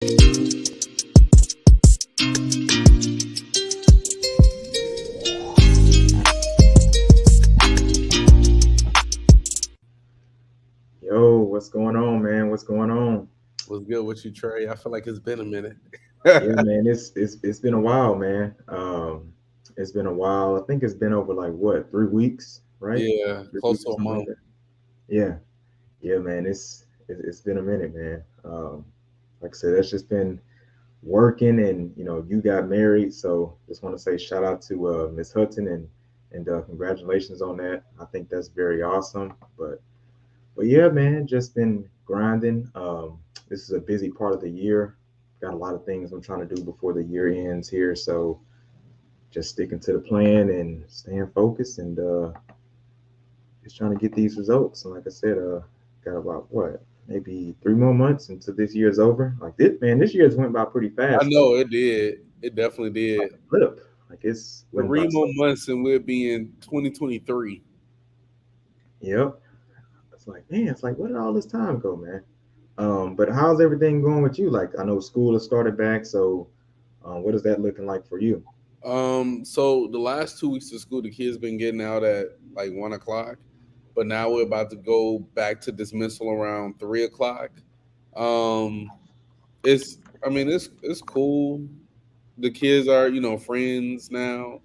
Yo, what's going on, man? What's going on? What's good with you, Trey? I feel like it's been a minute. Yeah, man, it's been a while, man. It's been a while. I think it's been over like what, 3 weeks, right? Yeah, 3 weeks close or to a something like month. that. Yeah, yeah, man. It's been a minute, man. Like I said, that's just been working, and you got married, so just want to say shout out to Miss Hudson and congratulations on that. I think that's very awesome. But yeah, man, just been grinding. This is a busy part of the year. Got a lot of things I'm trying to do before the year ends here, so just sticking to the plan and staying focused and just trying to get these results. And like I said, got about what, maybe 3 more months until this year's over. Like this, man, this year's went by pretty I fast though. know it did. It definitely Like did. a flip. Like it's went by 3 more so. months and we'll be in 2023. Yep. It's like, man, it's like, where did all this time go, man? But how's everything going with you? Like, I know school has started back, so what is that looking like for you? So the last 2 weeks of school, the kids been getting out at like 1 o'clock, but now we're about to go back to dismissal around 3 o'clock. Um, I mean, it's cool. The kids are, friends now,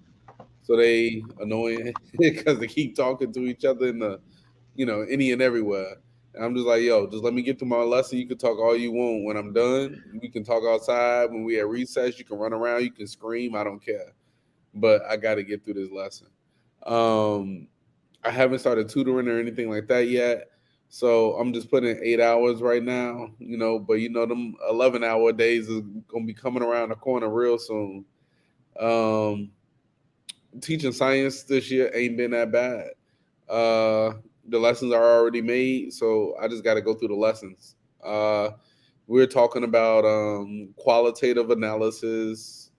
so they annoying because they keep talking to each other in the any and everywhere. And I'm just like, yo, just let me get through my lesson. You can talk all you want. When I'm done, we can talk outside. When we at recess, you can run around, you can scream. I don't care. But I got to get through this lesson. Um, I haven't started tutoring or anything like that yet. So I'm just putting in 8 hours right now, but them 11-hour days is gonna be coming around the corner real soon. Um, Teaching science this year ain't been that bad. The lessons are already made, so I just got to go through the lessons. We're talking about qualitative analysis,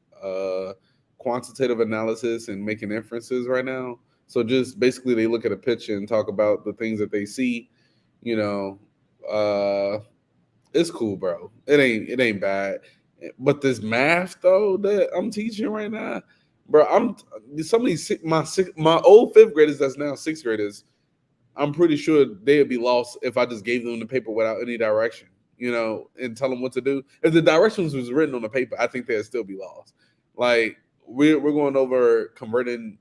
quantitative analysis, and making inferences right now. So just basically, they look at a picture and talk about the things that they see. You know, it's cool, bro. It ain't bad. But this math though that I'm teaching right now, bro, some of these my old fifth graders that's now sixth graders. I'm pretty sure they'd be lost if I just gave them the paper without any direction, and tell them what to do. If the directions was written on the paper, I think they'd still be lost. Like we're going over converting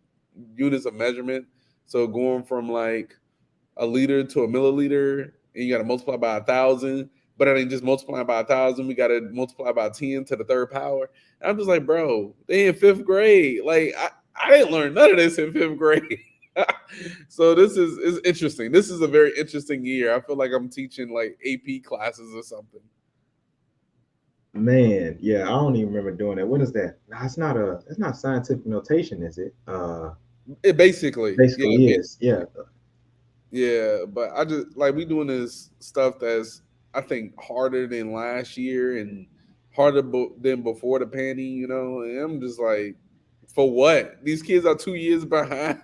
units of measurement, so going from like a liter to a milliliter, and you got to multiply by 1,000. But it ain't just multiplying by 1,000. We got to multiply by 10 to the third power. And I'm just like, bro, they in fifth grade. Like I didn't learn none of this in fifth grade. So this is interesting. This is a very interesting year. I feel like I'm teaching like AP classes or something. Man, yeah, I don't even remember doing that. What is that? No, it's not scientific notation, is it? It basically, yeah, Basically is. Yeah. yeah. But I just like we doing this stuff that's I think harder than last year and harder than before the panty. And I'm just like, for what? These kids are 2 years behind.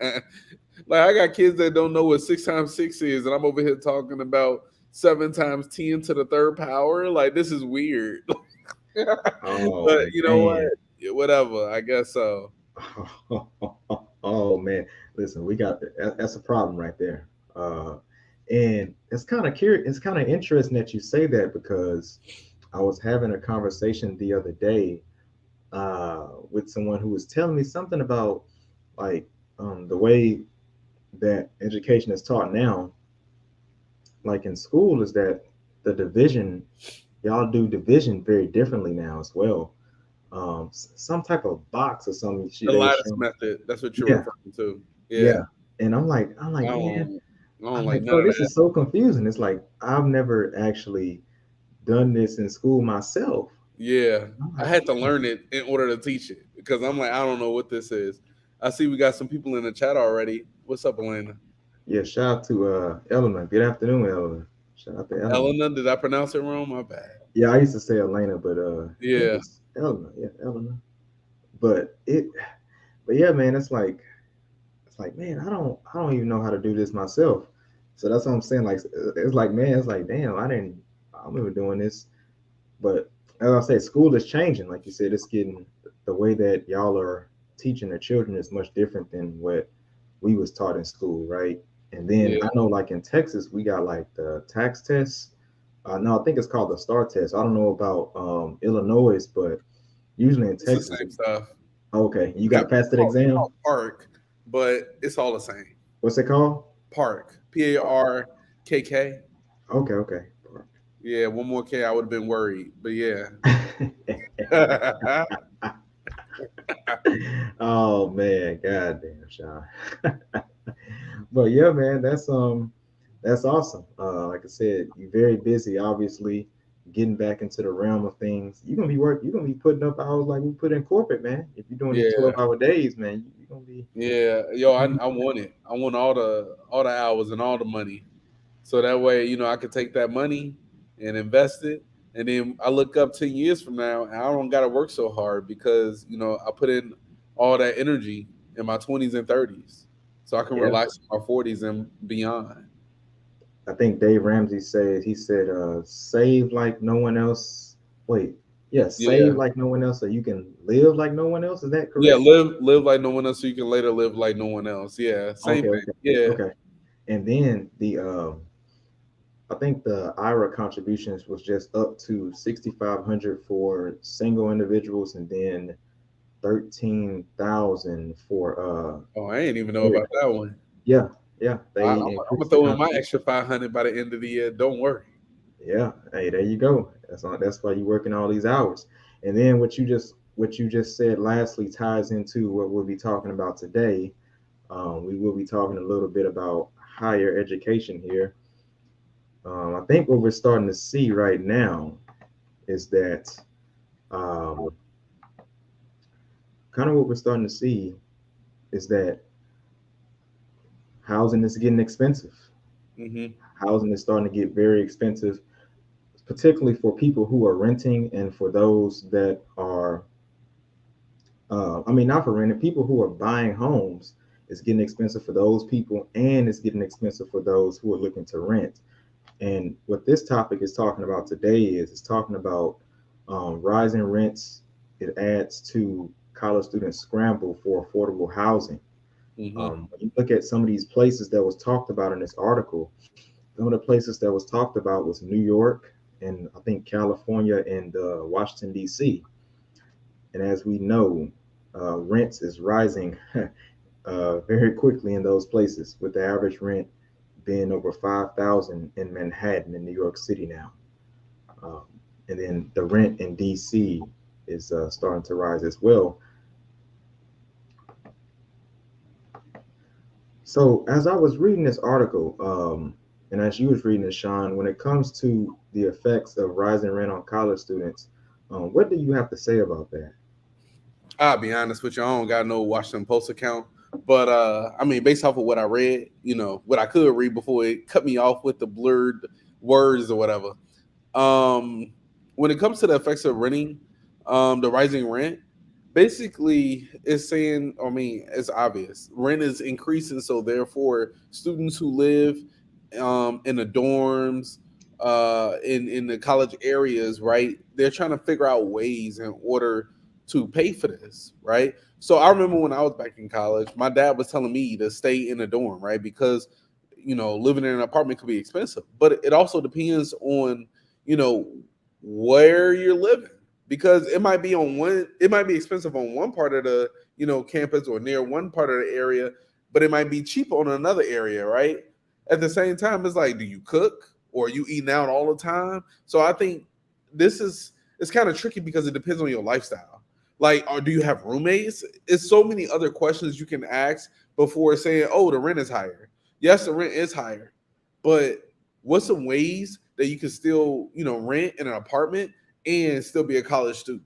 Like I got kids that don't know what 6 times 6 is, and I'm over here talking about 7 times 10 to the third power. Like this is weird. Oh But you know what? man. Yeah, whatever. I guess so. Oh man. Listen, that's a problem right there. And it's kind of curious. It's kind of interesting that you say that because I was having a conversation the other day with someone who was telling me something about like the way that education is taught now, like in school, is that the division, y'all do division very differently now as well. Some type of box or something The they were lattice showing. method. That's what you're Yeah, referring to. Yeah. yeah. And I'm I like, man, don't. I don't I'm like like, none bro, of this that. is so confusing. It's like I've never actually done this in school myself. Yeah. I'm I like, had to man, learn it in order to teach it because I'm like, I don't know what this is. I see we got some people in the chat already. What's up, Elena? yeah. Shout out to Eleanor. Good afternoon, Eleanor. Shout out to Eleanor. Elena, did I pronounce it wrong? My bad. Yeah, I used to say Elena, but I think Yeah. it's Eleanor. Yeah, Eleanor. But it, but yeah, man, it's like, man, I don't even know how to do this myself. So that's what I'm saying. Like, it's like, man, it's like, damn, I remember doing this, but as I said, school is changing. Like you said, it's getting the way that y'all are teaching the children is much different than what we was taught in school, right? And then Yeah, I know, like in Texas, we got like the tax test. No, I think it's called the STAR test. I don't know about Illinois, but usually in it's the Texas, same stuff. okay, you Yeah, got past that it's exam. called Park, but it's all the same. What's it called? Park, PARKK. Okay, okay. Yeah, one more K, I would have been worried. But yeah. Oh man, goddamn, Shawn. But yeah, man, that's awesome. Like I said, you're very busy, obviously, getting back into the realm of things. You're gonna be putting up hours like we put in corporate, man. If you're doing these Yeah. 12-hour days, man, you're gonna be. Yeah. Yo, I want it. I want all the hours and all the money. So that way, I could take that money and invest it. And then I look up 10 years from now and I don't gotta work so hard because, I put in all that energy in my 20s and 30s. So I can Yeah. relax in my 40s and beyond. I think Dave Ramsey said he said, "Save like no one else." Wait, yeah, Yeah. save like no one else, so you can live like no one else. Is that Yeah, correct? live like no one else so you can later live like no one else. Yeah, same Okay, thing. okay, Yeah. okay. And then I think the IRA contributions was just up to 6,500 for single individuals, and then 13,000 for Oh, I ain't even know married about couples. that one. Yeah, yeah, I, they I'm, I'm gonna increased the throw in my contribution. extra 500 by the end of the year. Don't worry. Yeah, hey, there you go. That's why you're working all these hours. And then what you just said lastly ties into what we'll be talking about today. We will be talking a little bit about higher education here. I think what we're starting to see right now is that um, kind of what we're starting to see is that housing is getting expensive. Hmm. Housing is starting to get very expensive, particularly for people who are renting and for those that are, I mean, not for renting, people who are buying homes. It's getting expensive for those people, and it's getting expensive for those who are looking to rent. And what this topic is talking about today is it's talking about rising rents. It adds to college students' scramble for affordable housing. Hmm. When you look at some of these places that was talked about in this article, some of the places that was talked about was New York and I think California and Washington D.C. And as we know, rents is rising very quickly in those places, with the average rent being over 5,000 in Manhattan in New York City now. Um, and then the rent in D.C. is starting to rise as well. So as I was reading this article, and as you was reading it, Shawn, when it comes to the effects of rising rent on college students, what do you have to say about that? I'll be honest with you, I don't got no Washington Post account. But I mean, based off of what I read, what I could read before it cut me off with the blurred words or whatever. Um, when it comes to the effects of renting, the rising rent, basically it's saying, I mean, it's obvious. Rent is increasing, so therefore students who live in the dorms, in the college areas, right? They're trying to figure out ways in order to pay for this, right? So I remember when I was back in college, my dad was telling me to stay in a dorm, right? Because living in an apartment could be expensive, but it also depends on you know where you're living, because it might be expensive on one part of the campus or near one part of the area, but it might be cheap on another area, right? At the same time, it's like, do you cook or are you eating out all the time? So I think this is it's kind of tricky because it depends on your lifestyle. Like, or do you have roommates? It's so many other questions you can ask before saying, oh, the rent is higher. Yes, the rent is higher, but what's some ways that you can still, rent in an apartment and still be a college student,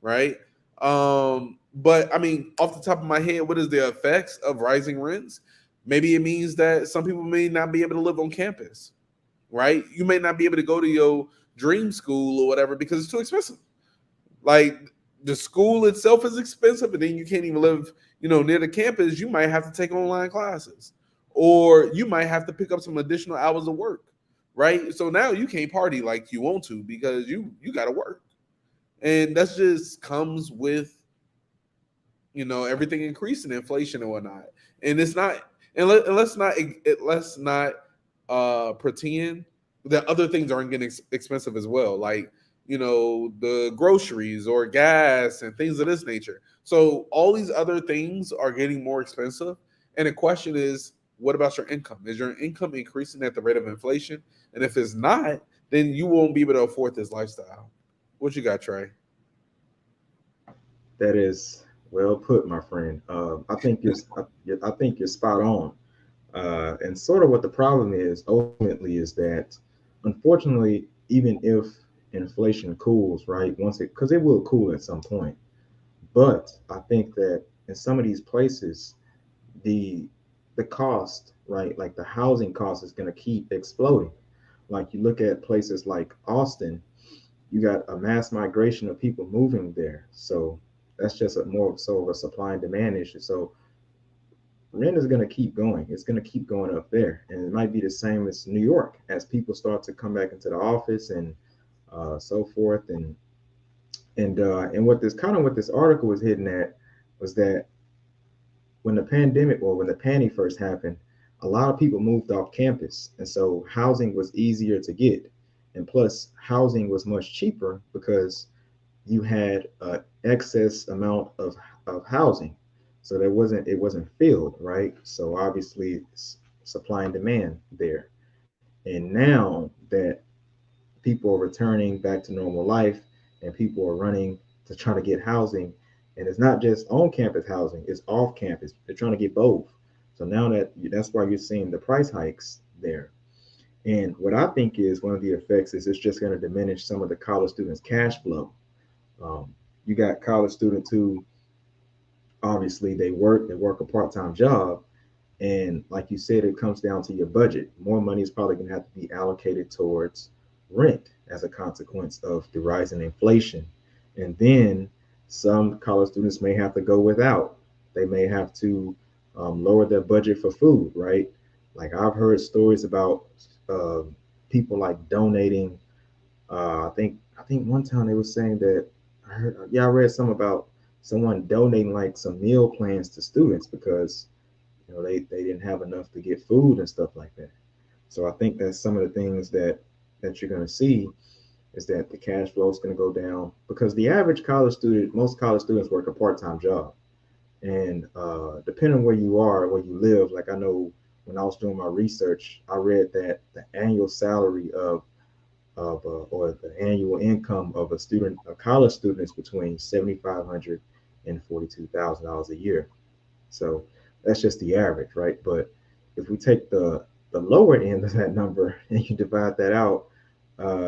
right? But I mean, off the top of my head, what is the effects of rising rents? Maybe it means that some people may not be able to live on campus, right? You may not be able to go to your dream school or whatever because it's too expensive. Like, the school itself is expensive, and then you can't even live, near the campus. You might have to take online classes, or you might have to pick up some additional hours of work, right? So now you can't party like you want to because you got to work. And that's just comes with, everything increasing, inflation and whatnot. And it's not, and let's not pretend that other things aren't getting expensive as well, like the groceries or gas and things of this nature. So all these other things are getting more expensive, and the question is, what about your income? Is your income increasing at the rate of inflation? And if it's not, then you won't be able to afford this lifestyle. What you got, Trey? That is well put, my friend. I think you're spot on. And sort of what the problem is ultimately is that, unfortunately, even if inflation cools, right, once it, because it will cool at some point, but I think that in some of these places, the the cost, right, like the housing cost is going to keep exploding. Like you look at places like Austin, you got a mass migration of people moving there. So that's just a more so of a supply and demand issue. So rent is going to keep going. It's going to keep going up there, and it might be the same as New York as people start to come back into the office and so forth. And what this article was hitting at was that when the pandemic, or when the pandy first happened, a lot of people moved off campus, and so housing was easier to get, and plus housing was much cheaper because you had an excess amount of housing, so it wasn't filled, right? So obviously supply and demand there. And now that people are returning back to normal life and people are running to try to get housing, and it's not just on campus housing, it's off campus, they're trying to get both. So now that's why you're seeing the price hikes there. And what I think is one of the effects is it's just going to diminish some of the college students cash flow. um, you got college students who obviously they work a part-time job, and like you said, it comes down to your budget. More money is probably going to have to be allocated towards rent as a consequence of the rise in inflation. And then some college students may have to go without. They may have to lower their budget for food, right? Like I've heard stories about uh, people like donating. I think one time they were saying that I read some about someone donating like some meal plans to students because they didn't have enough to get food and stuff like that. So I think that's some of the things that you're going to see is that the cash flow is going to go down because the average college student, most college students work a part-time job, and depending on where you are, where you live, like I know when I was doing my research, I read that the annual salary or the annual income of a college student, is between $7,500 and $42,000 a year. So that's just the average, right? But if we take the lower end of that number and you divide that out,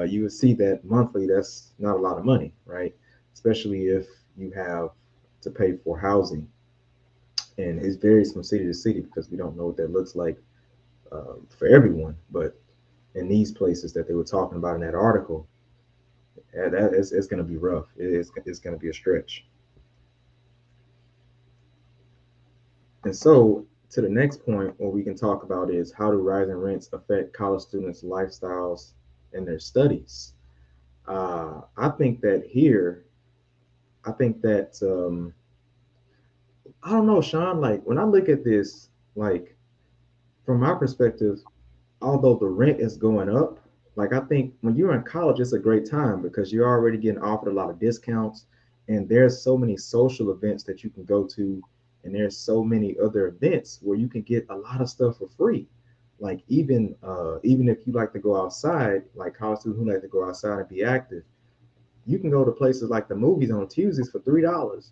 you would see that monthly that's not a lot of money, right? Especially if you have to pay for housing, and it varies from city to city because we don't know what that looks like for everyone. But in these places that they were talking about in that article, it's going to be rough. It's going to be a stretch. And so, to the next point, what we can talk about is how do rising rents affect college students' lifestyles and their studies. I think that here, I think that I don't know, Sean. Like when I look at this, like from my perspective, although the rent is going up, like I think when you're in college, it's a great time because you're already getting offered a lot of discounts, and there's so many social events that you can go to, and there's so many other events where you can get a lot of stuff for free. Like even if you like to go outside, like college students who like to go outside and be active, you can go to places like the movies on Tuesdays for $3.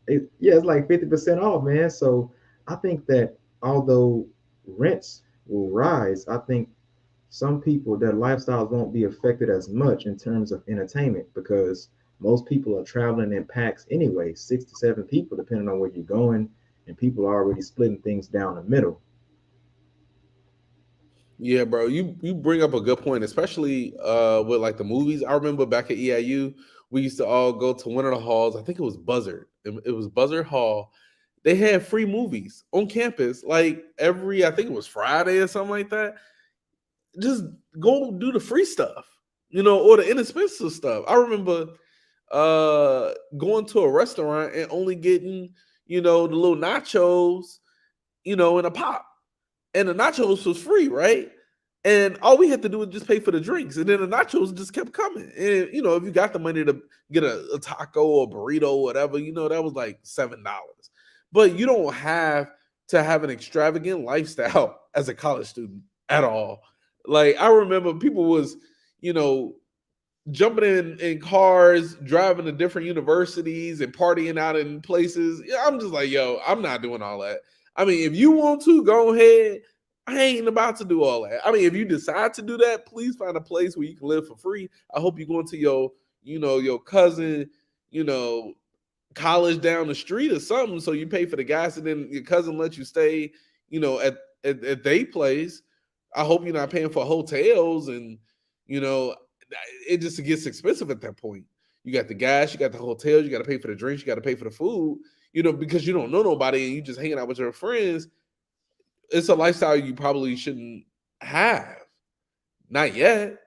Yeah, it's like 50% off, man. So I think that although rents will rise, I think some people their lifestyles won't be affected as much in terms of entertainment because most people are traveling in packs anyway, 6 to 7 people, depending on where you're going, and people are already splitting things down the middle. Yeah, bro, you bring up a good point, especially with like the movies. I remember back at EIU, we used to all go to one of the halls. I think it was Buzzard. It was Buzzard Hall. They had free movies on campus, like every, I think it was Friday or something like that. Just go do the free stuff, or the inexpensive stuff. I remember going to a restaurant and only getting, the little nachos, in a pop. And the nachos was free, right? And all we had to do was just pay for the drinks. And then the nachos just kept coming. And, if you got the money to get a taco or a burrito or whatever, that was like $7. But you don't have to have an extravagant lifestyle as a college student at all. Like, I remember people was, jumping in cars, driving to different universities and partying out in places. Yeah, I'm just like, yo, I'm not doing all that. I mean, if you want to, go ahead. I ain't about to do all that. I mean, if you decide to do that, please find a place where you can live for free. I hope you go into your, your cousin, college down the street or something, so you pay for the gas, and then your cousin lets you stay, at their place. I hope you're not paying for hotels, and it just gets expensive at that point. You got the gas, you got the hotels, you got to pay for the drinks, you got to pay for the food, because you don't know nobody and you just hanging out with your friends. It's a lifestyle you probably shouldn't have. Not yet.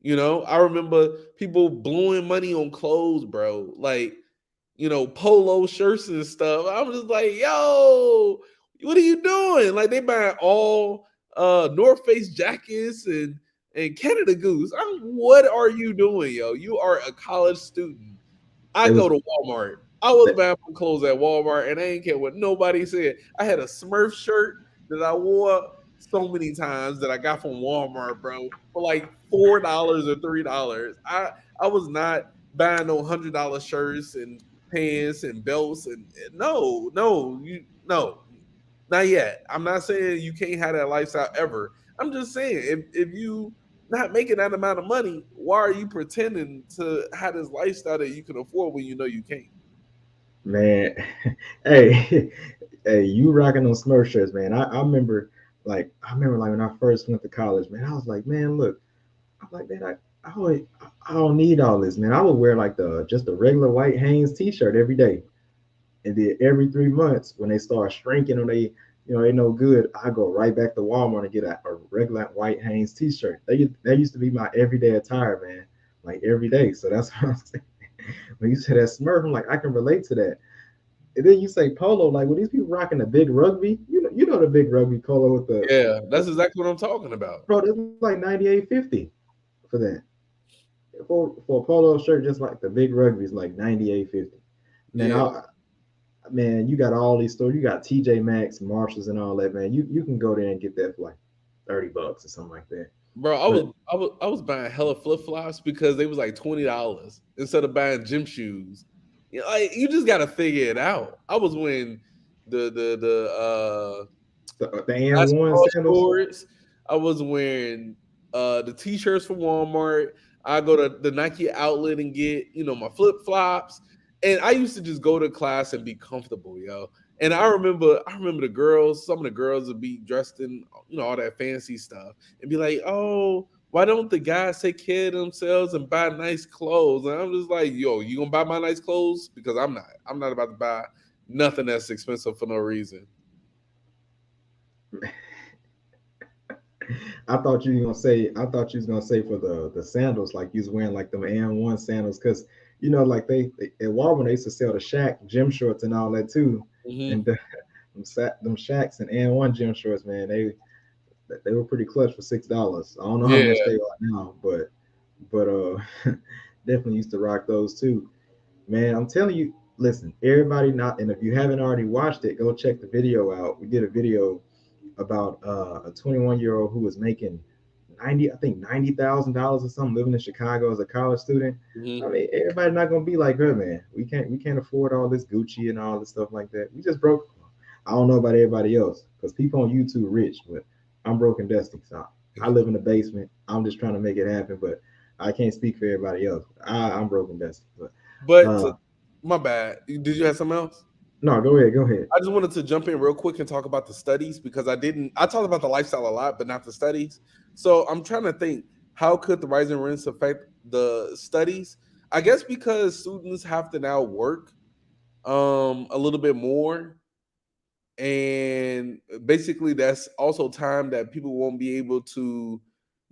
I remember people blowing money on clothes, bro. Like, polo shirts and stuff. I'm just like, yo, what are you doing? Like, they buying all North Face jackets and Canada Goose. What are you doing, yo? You are a college student. I go to Walmart. I was buying my clothes at Walmart, and I ain't care what nobody said. I had a Smurf shirt that I wore so many times that I got from Walmart, bro, for like $4 or $3. I was not buying no $100 shirts and pants and belts and no, not yet. I'm not saying you can't have that lifestyle ever. I'm just saying if you not making that amount of money, why are you pretending to have this lifestyle that you can afford when you know you can't? Man, hey, hey, you rocking those Smurf shirts, man. I remember like when I first went to college, man, I was like, man, look, I'm like, man, I don't need all this, man. I would wear like just a regular white Hanes t-shirt every day. And then every 3 months when they start shrinking or they no good, I go right back to Walmart and get a regular white Hanes t-shirt. That used to be my everyday attire, man. Like every day. So that's what I'm saying. When you say that Smurf, I'm like, I can relate to that. And then you say polo, like when these people rocking the big rugby, you know the big rugby polo with Yeah, that's exactly what I'm talking about. bro, that's like 98.50 for that. For a polo shirt, just like the big rugby is like 98.50. Man, Yeah, man, you got all these stores. You got TJ Maxx, Marshalls, and all that, man. You can go there and get that for like $30 or something like that. bro. I But was I was I was buying hella flip flops because they was like $20 instead of buying gym shoes. Like, you just gotta figure it out. I was wearing the the and1 basketball sandals, shorts. I was wearing the t-shirts from Walmart. I go to the Nike outlet and get, my flip-flops. And I used to just go to class and be comfortable, yo. And I remember the girls, some of the girls would be dressed in, all that fancy stuff and be like, oh, why don't the guys take care of themselves and buy nice clothes? And I'm just like, yo, you gonna buy my nice clothes? Because I'm not. I'm not about to buy nothing that's expensive for no reason. I thought you was gonna say for the sandals, like you was wearing like them and1 sandals, because like they at Walmart they used to sell the Shaq gym shorts and all that too, Mm-hmm. and them Shaqs and and1 gym shorts, man, they were pretty clutch for $6. I don't know how Yeah, much they are now, but definitely used to rock those too. Man, I'm telling you, listen, everybody not, and if you haven't already watched it, go check the video out. We did a video about a 21-year-old who was making I think $90,000 or something, living in Chicago as a college student. I mm-hmm. mean, everybody's not gonna be like her, man. We can't afford all this Gucci and all this stuff like that. We just broke. I don't know about everybody else because people on YouTube rich, but I'm broke and dusty. So I live in the basement. I'm just trying to make it happen, but I can't speak for everybody else. I'm broke and dusty. But But uh, my bad. Did you have something else? no, go ahead, go ahead. I just wanted to jump in real quick and talk about the studies because I didn't. I talked about the lifestyle a lot, but not the studies. So I'm trying to think, how could the rising rents affect the studies? I guess because students have to now work a little bit more, and basically that's also time that people won't be able to,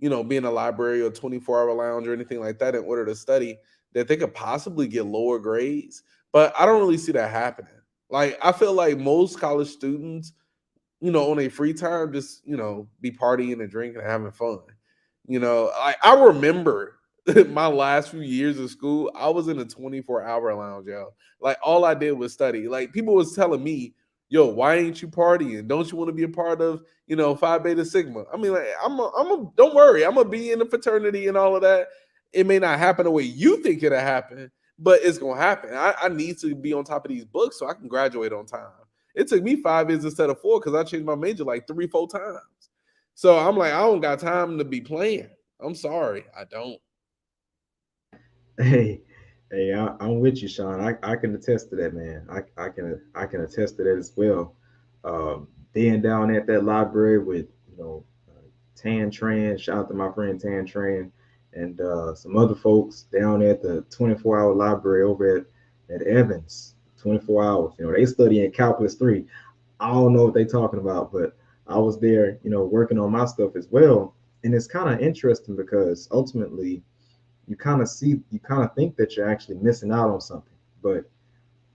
be in a library or 24-hour lounge or anything like that in order to study. that they could possibly get lower grades. But I don't really see that happening. Like I feel like most college students, on their free time, just be partying and drinking and having fun. I remember my last few years of school, I was in a 24-hour lounge, yo. Like all I did was study. Like people was telling me, yo, why ain't you partying? Don't you want to be a part of, Phi Beta Sigma? I mean, like, don't worry, I'm gonna be in the fraternity and all of that. It may not happen the way you think it'll happen, but it's gonna happen. I need to be on top of these books so I can graduate on time. It took me 5 years instead of 4 because I changed my major like 3, 4 times. So I'm like, I don't got time to be playing. I'm sorry, I don't. Hey, hey, I'm with you, Shawn. I can attest to that, man. I can attest to that as well. Being down at that library with Tan Tran, shout out to my friend Tan Tran, and some other folks down at the 24-hour library over at Evans. 24 hours. They study in Calculus 3. I don't know what they're talking about, but I was there, working on my stuff as well. And it's kind of interesting because ultimately you kind of think that you're actually missing out on something. But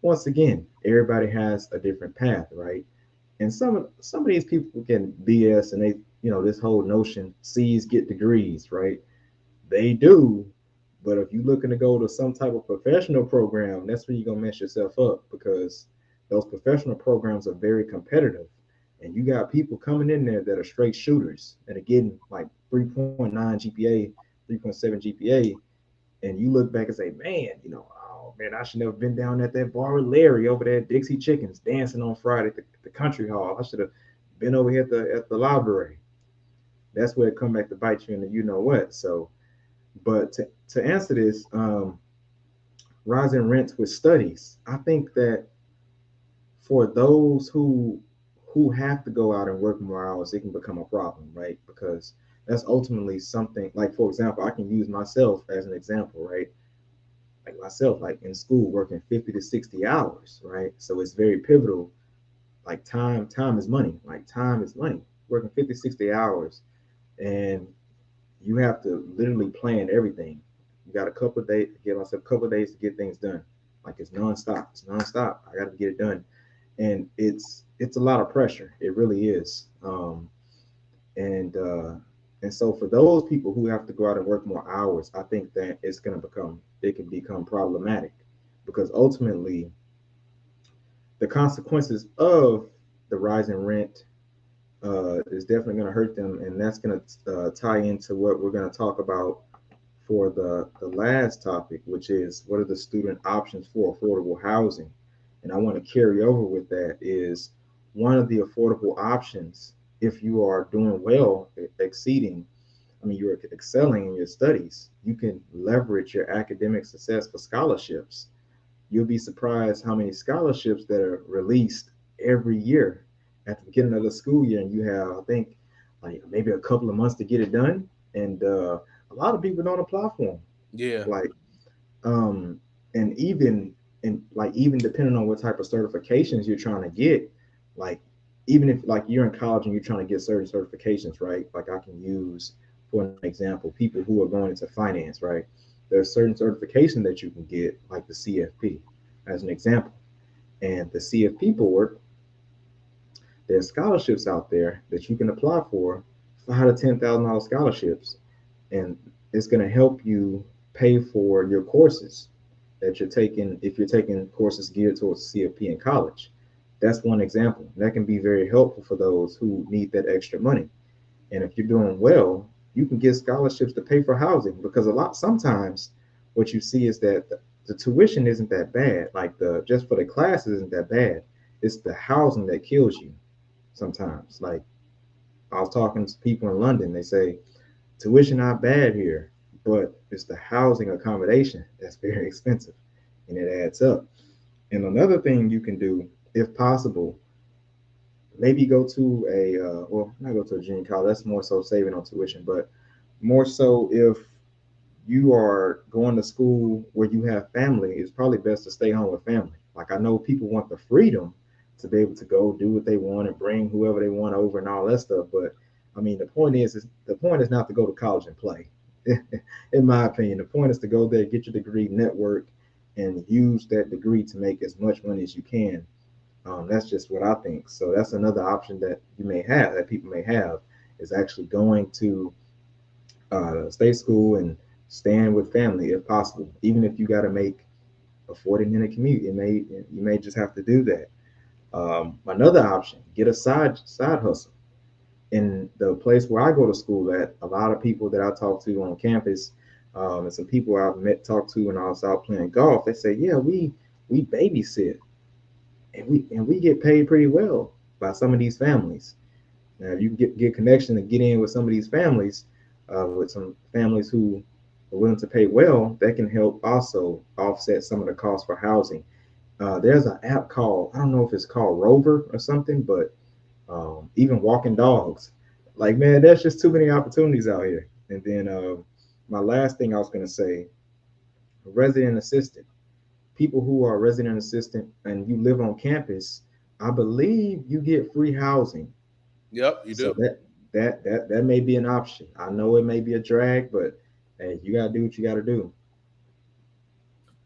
once again, everybody has a different path, right? And some of these people can BS and they, this whole notion C's get degrees, right? They do, but if you're looking to go to some type of professional program, that's when you're gonna mess yourself up because those professional programs are very competitive. And you got people coming in there that are straight shooters and are getting like 3.9 GPA, 3.7 GPA, and you look back and say, man, oh man, I should never been down at that bar with Larry over there at Dixie Chickens dancing on Friday at the country hall. I should have been over here at the library. That's where it come back to bite you in the you know what. So, but to answer this, rising rents with studies, I think that for those who have to go out and work more hours, it can become a problem, right? Because that's ultimately something like, for example, I can use myself as an example, right? Like myself, like in school, working 50 to 60 hours, right? So it's very pivotal. Like time is money. Like time is money. Working 50, 60 hours, and you have to literally plan everything. You got a couple of days, give myself a couple of days to get things done. Like it's nonstop. It's nonstop. I got to get it done, and it's a lot of pressure. It really is. And and so for those people who have to go out and work more hours, I think that it can become problematic because ultimately the consequences of the rise in rent is definitely going to hurt them, and that's going to tie into what we're going to talk about for the last topic, which is what are the student options for affordable housing. And I want to carry over with that is one of the affordable options if you are doing well, you're excelling in your studies, you can leverage your academic success for scholarships. You'll be surprised how many scholarships that are released every year at the beginning of the school year, and you have, I think, like maybe a couple of months to get it done, and a lot of people don't apply for them. Yeah. Like, um, and even depending on what type of certifications you're trying to get, like even if like you're in college and you're trying to get certain certifications, right? Like I can use for an example people who are going into finance, right? There's certain certification that you can get, like the CFP, as an example. And the CFP board, there's scholarships out there that you can apply for, $5,000 to $10,000 scholarships, and it's going to help you pay for your courses that you're taking if you're taking courses geared towards CFP in college. That's one example. That can be very helpful for those who need that extra money. And if you're doing well, you can get scholarships to pay for housing because sometimes what you see is that the tuition isn't that bad. Like the just for the classes isn't that bad. It's the housing that kills you sometimes. Like I was talking to people in London, they say tuition not bad here, but it's the housing accommodation that's very expensive and it adds up. And another thing you can do, if possible, maybe go to not go to a junior college. That's more so saving on tuition, but more so if you are going to school where you have family, it's probably best to stay home with family. Like I know people want the freedom to be able to go do what they want and bring whoever they want over and all that stuff, but I mean the point is not to go to college and play. In my opinion, the point is to go there, get your degree, network, and use that degree to make as much money as you can. That's just what I think. So that's another option that you may have, that people may have, is actually going to state school and staying with family if possible. Even if you got to make a 40-minute commute, you may just have to do that. Another option, get a side hustle. In the place where I go to school at, a lot of people that I talk to on campus, and some people I've talked to when I was out playing golf, they say, yeah, we babysit and we get paid pretty well by some of these families. Now, if you get connection and get in with some of these families, with some families who are willing to pay well, that can help also offset some of the costs for housing. There's an app called, I don't know if it's called Rover or something, but even walking dogs. Like, man, there's just too many opportunities out here. And then my last thing I was going to say, resident assistant. People who are resident assistant and you live on campus, I believe you get free housing. Yep, you So do. that may be an option. I know it may be a drag, but hey, you gotta do what you gotta do.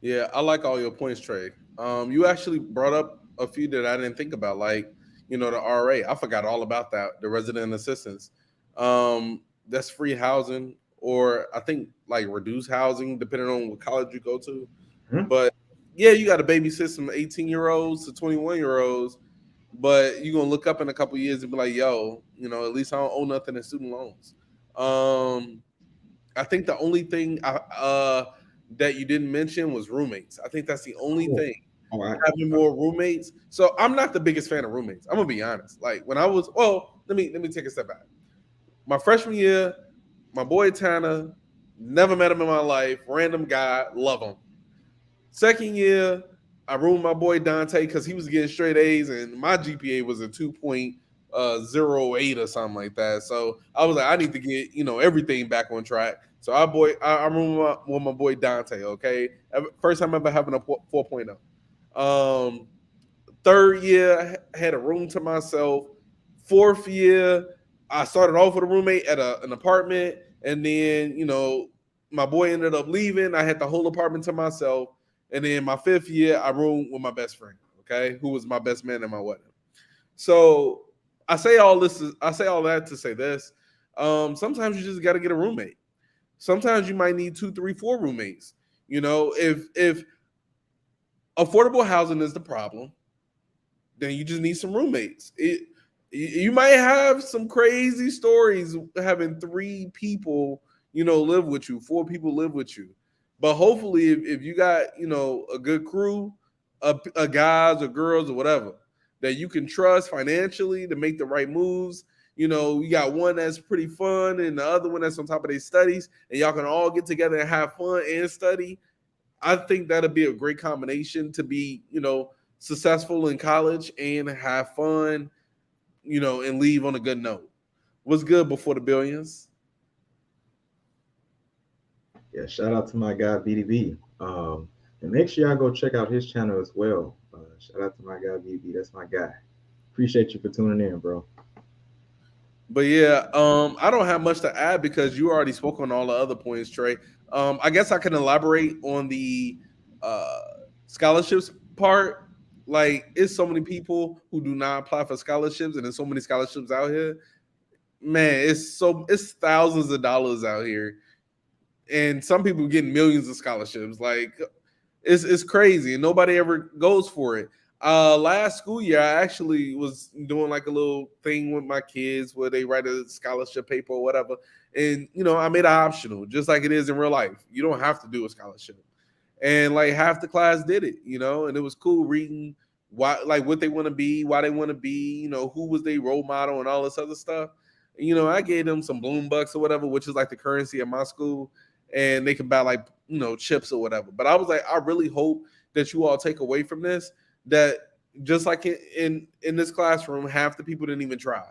Yeah, I like all your points, Trey. You actually brought up a few that I didn't think about, like the RA. I forgot all about that. The resident assistance. That's free housing, or I think like reduced housing, depending on what college you go to. Hmm? But yeah, you got to babysit some 18-year-olds to 21-year-olds. But you're gonna look up in a couple years and be like, yo, at least I don't owe nothing in student loans. Um, I think the only thing that you didn't mention was roommates. I think that's the only Oh, thing, oh, having more roommates. So I'm not the biggest fan of roommates. I'm gonna be honest. Like when I was, well, let me take a step back. My freshman year, my boy Tanner, never met him in my life. Random guy, love him. Second year, I roomed my boy Dante because he was getting straight A's and my GPA was a 2.08 or something like that. So I was like, I need to get everything back on track. So I roomed with my boy Dante. Okay, first time ever having a 4.0. Third year, I had a room to myself. Fourth year, I started off with a roommate at an apartment, and then my boy ended up leaving. I had the whole apartment to myself, and then my fifth year, I roomed with my best friend. Okay, who was my best man at my wedding. So I say all that to say this. Sometimes you just got to get a roommate. Sometimes you might need 2, 3, 4 roommates. If affordable housing is the problem, then you just need some roommates. You might have some crazy stories having 3 people, live with you, 4 people live with you. But hopefully, if you got, a good crew, a guys or girls or whatever that you can trust financially to make the right moves. You got one that's pretty fun and the other one that's on top of their studies, and y'all can all get together and have fun and study. I think that'll be a great combination to be, successful in college and have fun, and leave on a good note. What's good before the billions? Yeah, shout out to my guy BDB. And make sure y'all go check out his channel as well. Shout out to my guy BDB. That's my guy. Appreciate you for tuning in, bro. But yeah, I don't have much to add because you already spoke on all the other points, Trey. I guess I can elaborate on the uh, scholarships part. Like, it's so many people who do not apply for scholarships, and there's so many scholarships out here. Man, it's thousands of dollars out here, and some people getting millions of scholarships. Like, it's crazy, and nobody ever goes for it. Last school year, I actually was doing like a little thing with my kids where they write a scholarship paper or whatever, and I made it optional, just like it is in real life. You don't have to do a scholarship, and like half the class did it, and it was cool reading why, like what they want to be, why they want to be, who was their role model, and all this other stuff. I gave them some Bloom Bucks or whatever, which is like the currency at my school, and they can buy like chips or whatever. But I was like, I really hope that you all take away from this that just like in this classroom, half the people didn't even try.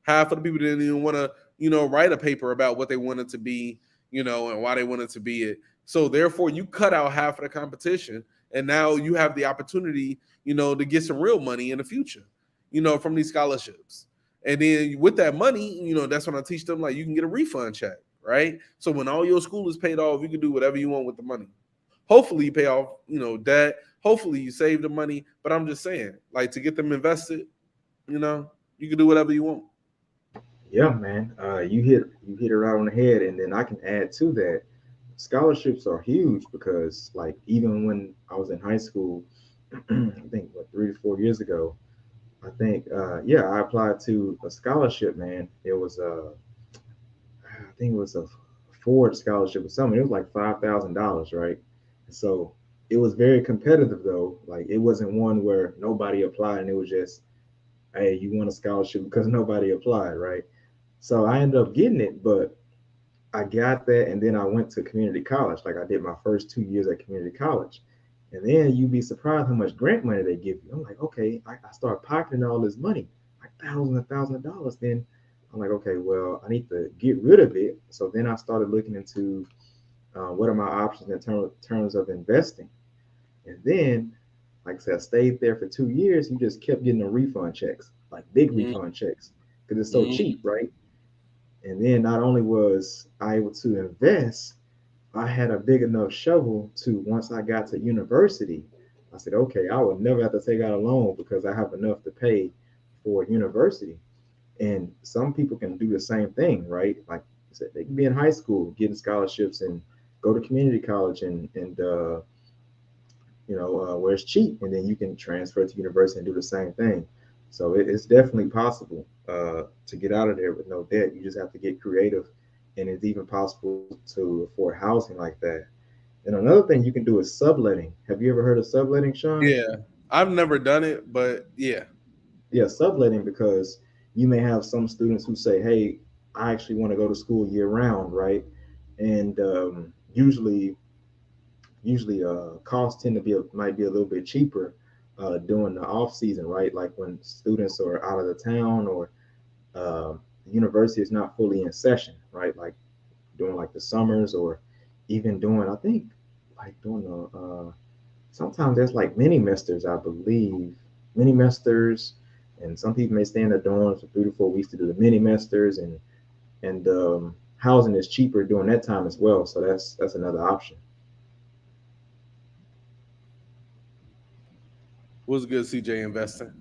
Half of the people didn't even want to write a paper about what they wanted to be, and why they wanted to be it. So therefore, you cut out half of the competition, and now you have the opportunity, to get some real money in the future, from these scholarships. And then with that money, that's when I teach them, like, you can get a refund check. right? So when all your school is paid off, you can do whatever you want with the money. Hopefully you pay off, debt. Hopefully you save the money. But I'm just saying, like, to get them invested, you can do whatever you want. Yeah, man. You hit it right on the head, and then I can add to that. Scholarships are huge because, like, even when I was in high school, I think what 3 to 4 years ago, I think yeah, I applied to a scholarship. Man, it was I think it was a Ford scholarship or something. It was like $5,000, right? And so it was very competitive though. Like it wasn't one where nobody applied and it was just, hey, you want a scholarship because nobody applied, right? So I ended up getting it, but I got that, and then I went to community college. Like I did my first 2 years at community college, and then you'd be surprised how much grant money they give you. I'm like, okay, I start pocketing all this money, like thousands of dollars. Then I'm like, okay, well, I need to get rid of it. So then I started looking into what are my options in terms of investing, and then, like I said, I stayed there for 2 years. You just kept getting the refund checks, like big Mm-hmm. refund checks, because it's so cheap, right? And then not only was I able to invest, I had a big enough shovel to once I got to university, I said, okay, I would never have to take out a loan because I have enough to pay for university. And some people can do the same thing, right? Like I said, they can be in high school getting scholarships and go to community college and where it's cheap, and then you can transfer to university and do the same thing. So it's definitely possible to get out of there with no debt. You just have to get creative, and it's even possible to afford housing like that. And another thing you can do is subletting. Have you ever heard of subletting, Sean? Yeah. I've never done it, but yeah. Yeah, subletting, because you may have some students who say, "Hey, I actually want to go to school year round, right?" And usually costs tend to might be a little bit cheaper during the off season, right? Like when students are out of the town or the university is not fully in session, right? Like during like the summers, or even doing, I think, like doing the sometimes there's like mini mesters, I believe, mini mesters, and some people may stay in the dorms for 3 to 4 weeks to do the mini mesters, and housing is cheaper during that time as well. So that's another option. What's good, CJ investing?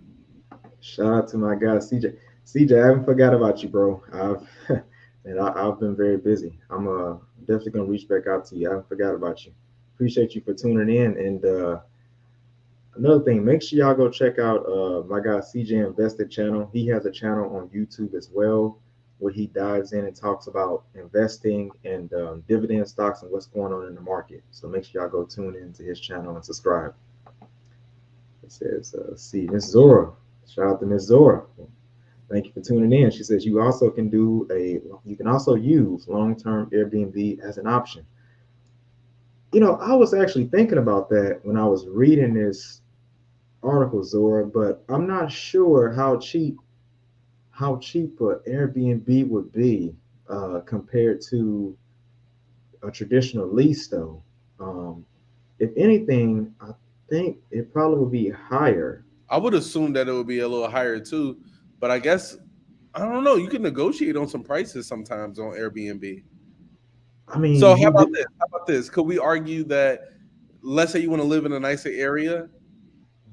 Shout out to my guy CJ. CJ, I haven't forgot about you, bro. I've been very busy. I'm definitely gonna reach back out to you. I haven't forgot about you. Appreciate you for tuning in. And another thing, make sure y'all go check out my guy CJ Invested channel. He has a channel on YouTube as well, where he dives in and talks about investing and dividend stocks and what's going on in the market. So make sure y'all go tune into his channel and subscribe. It says, see, Miss Zora. Shout out to Miss Zora. Thank you for tuning in. She says you can also use long-term Airbnb as an option. I was actually thinking about that when I was reading this article, Zora, but I'm not sure how cheap a Airbnb would be compared to a traditional lease, though. Um, if anything, I think it probably would be higher. I would assume that it would be a little higher too, but I guess I don't know. You can negotiate on some prices sometimes on Airbnb. I mean, So how you about would. this? How about this? Could we argue that, let's say you want to live in a nicer area,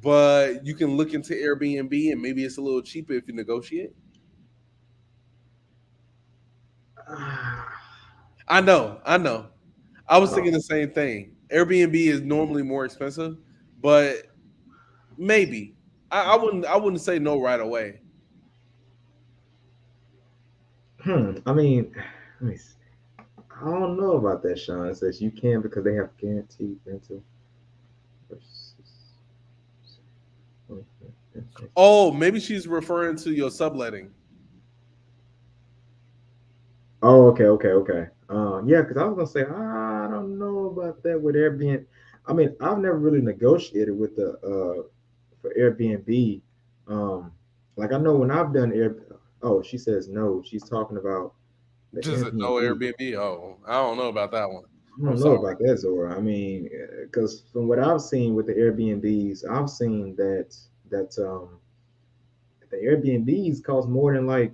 but you can look into Airbnb and maybe it's a little cheaper if you negotiate? I know, I know. I was thinking the same thing. Airbnb is normally more expensive, but maybe. I wouldn't say no right away. I mean, let me see. I don't know about that, Sean. It says you can because they have guaranteed rental versus. Oh, maybe she's referring to your subletting. Oh, okay. Yeah, because I was gonna say I don't know about that with Airbnb. I mean, I've never really negotiated with the for Airbnb. Um, like I know when I've done Air. Oh, she says no. She's talking about the Just no Airbnb. Airbnb. Oh, I don't know about that one. I I'm don't know sorry. about that, Zora. I mean, because from what I've seen with the Airbnbs, I've seen that the Airbnbs cost more than, like,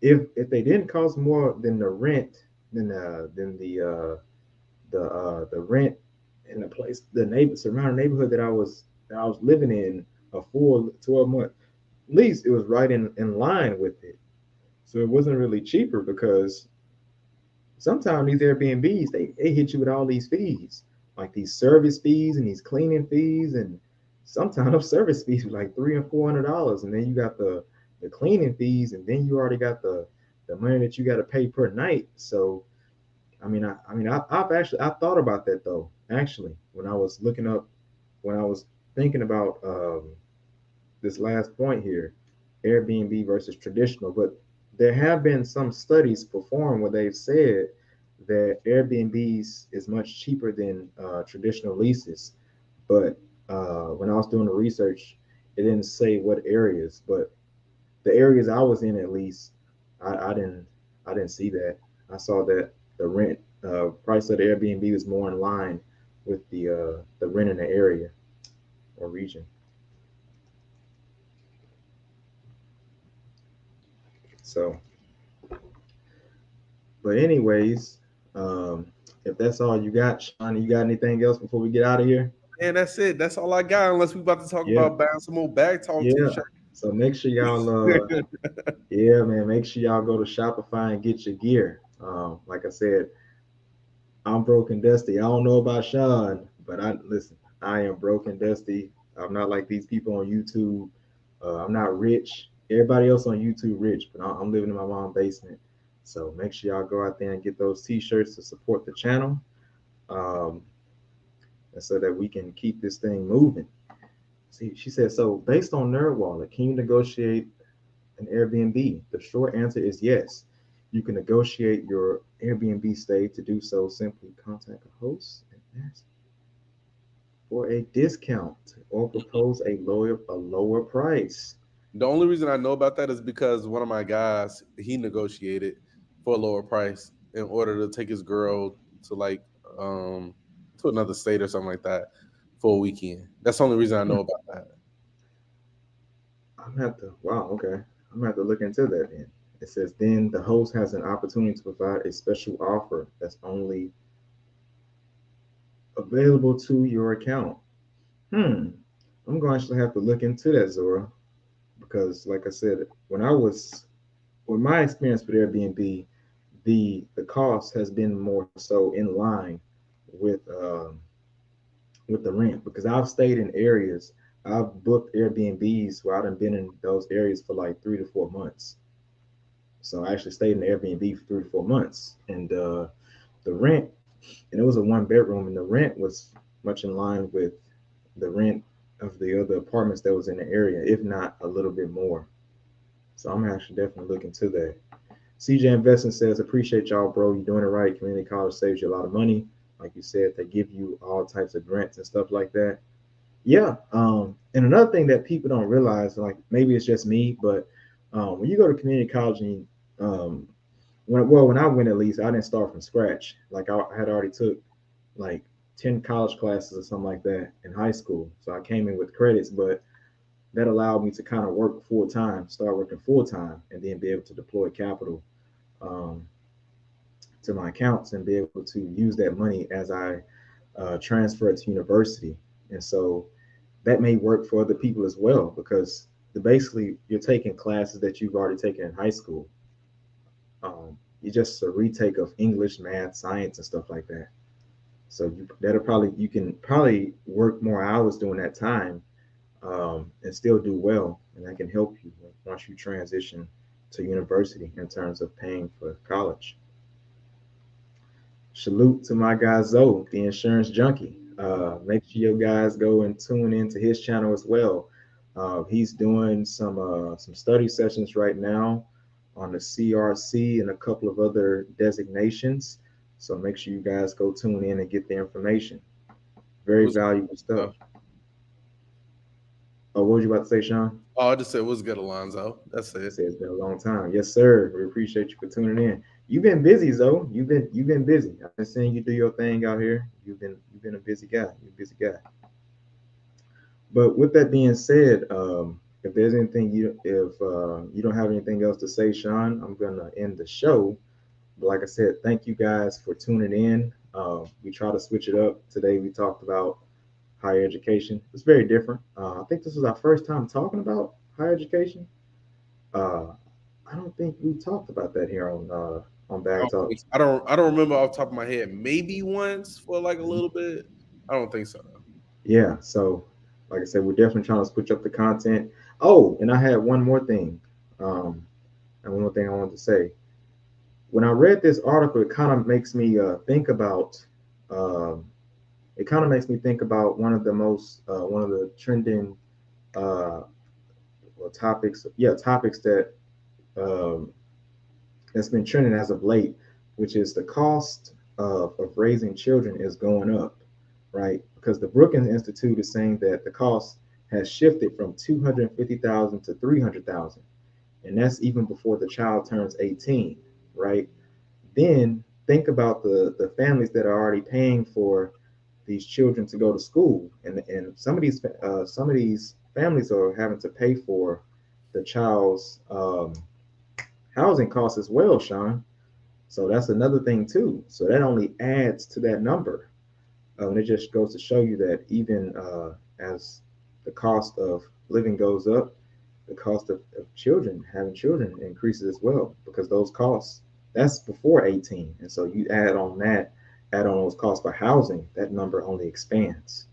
if they didn't cost more than the rent, the rent in the place, the surrounding neighborhood that I was living in, a full 12-month lease, it was right in line with it. So it wasn't really cheaper because sometimes these Airbnbs they hit you with all these fees, like these service fees and these cleaning fees, and sometimes those service fees are like $300 and $400, and then you got the cleaning fees, and then you already got the money that you got to pay per night. So I've thought about that though. Actually, when I was looking up, when I was thinking about this last point here, Airbnb versus traditional. But there have been some studies performed where they've said that Airbnbs is much cheaper than traditional leases. But when I was doing the research, it didn't say what areas, but the areas I was in, at least, I didn't see that. I saw that the rent price of the Airbnb was more in line with the rent in the area or region. So, but anyways, um, if that's all you got, Shawn, you got anything else before we get out of here? And that's it. That's all I got. Unless we about to talk Yeah, about buying some more bag talk yeah. t-shirts. So make sure y'all yeah, man, make sure y'all go to Shopify and get your gear. Like I said, I'm broken dusty. I don't know about Shawn, but I listen, I am broken dusty. I'm not like these people on YouTube. I'm not rich. Everybody else on YouTube rich, but I'm living in my mom's basement. So make sure y'all go out there and get those t-shirts to support the channel. Um, and so that we can keep this thing moving. See, she said, so based on NerdWallet, can you negotiate an Airbnb? The short answer is yes. You can negotiate your Airbnb stay. To do so, simply contact a host and ask for a discount or propose a lower price. The only reason I know about that is because one of my guys, he negotiated for a lower price in order to take his girl to like um to another state or something like that for a weekend. That's the only reason I Hmm. know about that. I'm gonna have to. Wow. Okay. I'm gonna have to look into that then. It says then the host has an opportunity to provide a special offer that's only available to your account. Hmm. I'm going to actually have to look into that, Zora, because like I said, when I was with my experience with Airbnb, the cost has been more so in line with with the rent, because I've stayed in areas, I've booked Airbnbs where I've been in those areas for like 3 to 4 months. So I actually stayed in the Airbnb for 3 to 4 months, and the rent, and it was a 1 bedroom, and the rent was much in line with the rent of the other apartments that was in the area, if not a little bit more. So I'm actually definitely looking to that. CJ Investing says, appreciate y'all, bro. You're doing it right. Community college saves you a lot of money. Like you said, they give you all types of grants and stuff like that. Yeah. And another thing that people don't realize, like maybe it's just me, but when you go to community college and when I went, at least I didn't start from scratch. Like I had already took like 10 college classes or something like that in high school. So I came in with credits, but that allowed me to kind of work full time, start working full time, and then be able to deploy capital um, to my accounts and be able to use that money as I transfer it to university. And so that may work for other people as well, because basically you're taking classes that you've already taken in high school. It's just a retake of English, math, science, and stuff like that. So you can probably work more hours during that time and still do well, and that can help you once you transition to university in terms of paying for college. Salute to my guy Zoe, the insurance junkie. Make sure you guys go and tune into his channel as well. He's doing some study sessions right now on the CRC and a couple of other designations. So make sure you guys go tune in and get the information. Very What's valuable stuff. good? Oh, what was you about to say, Shawn? Oh, I just said what's good, Alonzo. That's He it. said it's been a long time. Yes, sir. We appreciate you for tuning in. You've been busy, Zoe. You've been busy. I've been seeing you do your thing out here. You've been a busy guy. You're a busy guy. But with that being said, if there's anything you if you don't have anything else to say, Shawn, I'm gonna end the show like I said, thank you guys for tuning in. We try to switch it up. Today we talked about higher education. It's very different. I think this was our first time talking about higher education. Uh, I don't think we talked about that here on I Bag don't Talk. think I don't remember off the top of my head. Maybe once for like a little bit. I don't think so. Yeah, so like I said, we're definitely trying to switch up the content. Oh, and I had one more thing. Um, and one more thing I wanted to say. When I read this article, it kind of makes me think about. Um, it kind of makes me think about one of the trending uh, topics. Yeah, topics that um, that's been trending as of late, which is the cost of raising children is going up, right? Because the Brookings Institute is saying that the cost has shifted from 250,000 to 300,000, and that's even before the child turns 18, right? Then think about the families that are already paying for these children to go to school, and some of these families are having to pay for the child's housing costs as well, Shawn. So that's another thing too. So that only adds to that number. And it just goes to show you that even as the cost of living goes up, the cost of children, having children increases as well because those costs, that's before 18. And so you add on those costs for housing, that number only expands.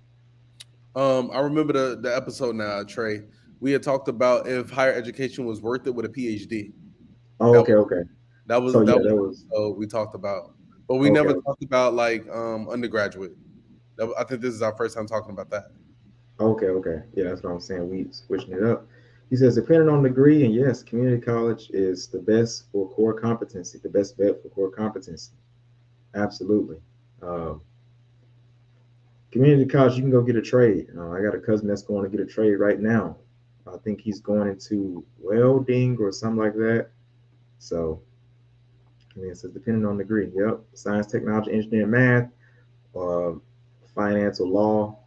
I remember the episode now, Trey. We had talked about if higher education was worth it with a PhD. Oh, That okay, okay. So that yeah, was that was we talked about, but we okay. never talked about like undergraduate. I think this is our first time talking about that. Okay, okay. Yeah, that's what I'm saying. We switching it up. He says, depending on the degree, and yes, community college is the best for core competency, the best bet for core competency. Absolutely. Um, Community college, you can go get a trade. I got a cousin that's going to get a trade right now. I think he's going into welding or something like that. So, I mean, it says depending on the degree. Yep. Science, technology, engineering, math, uh, finance, or law.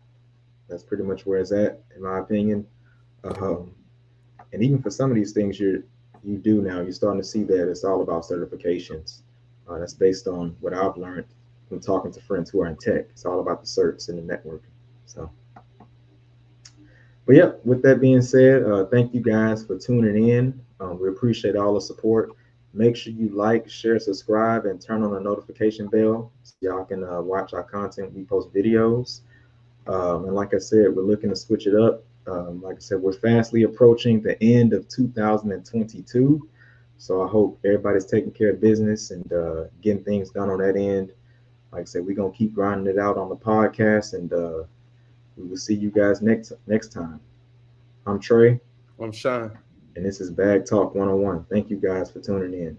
That's pretty much where it's at, in my opinion. Um, and even for some of these things you do now, you're starting to see that it's all about certifications. That's based on what I've learned from talking to friends who are in tech. It's all about the certs and the networking. So, but yeah, with that being said, thank you guys for tuning in. We appreciate all the support. Make sure you like, share, subscribe, and turn on the notification bell so y'all can watch our content. We post videos. And like I said, we're looking to switch it up. Like I said, we're fastly approaching the end of 2022. So I hope everybody's taking care of business and getting things done on that end. Like I said, we're gonna keep grinding it out on the podcast, and we will see you guys next time. I'm Trey, I'm Sean. and this is Bag Talk 101. Thank you guys for tuning in.